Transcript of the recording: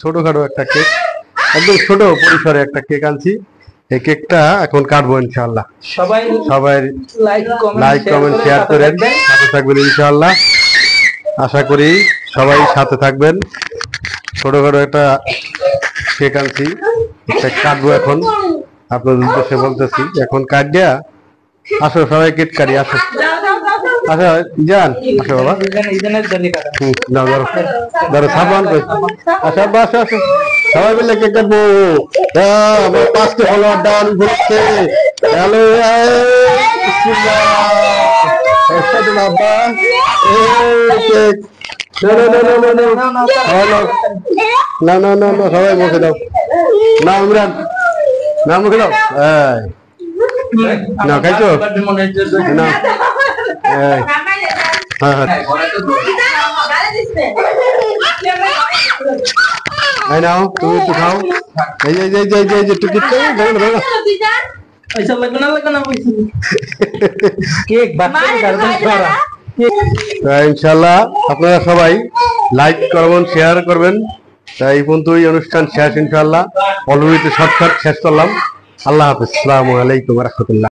ছোটখাটো একটা কেক, একদম ছোট পরিসরে একটা কেক আনছি। এই কেকটা এখন কাটবো ইনশাআল্লাহ। সবাই লাইক কমেন্ট শেয়ার করেন, সাথে থাকবেন ইনশাআল্লাহ। আশা করি সবাই সাথে থাকবেন। ছোটখাটো একটা কেক আনছি, এটা কাটবো এখন। আপনাদের উদ্দেশ্যে বলতেছি, এখন কাট দেয়া। আসো সবাই কেক কাটি, আসো আচ্ছা যান, আসো বাবা। ধরো ধরো সাবান, আসো আসো আসো, সবাই মিলে কেক কাটবো। আমার 5টি হলো ডান ঘুরছে। হ্যালো বাবা, কেক না না না না, সবাই মুখে দাও না, ইমরান না মুখে দাও। না খাইছো না? হ্যাঁ হ্যাঁ নাও, তুমি একটু খাও। এই যে এই যে এই যে টিকিট ইনশাল্লাহ আপনারা সবাই লাইক করবেন, শেয়ার করবেন। তাই এই পর্যন্তই অনুষ্ঠান শেষ ইনশাল্লাহ। অলরেডি শর্টকাট শেষ করলাম। আল্লাহ হাফেজ, আসসালামু আলাইকুম ওয়া রাহমাতুল্লাহ।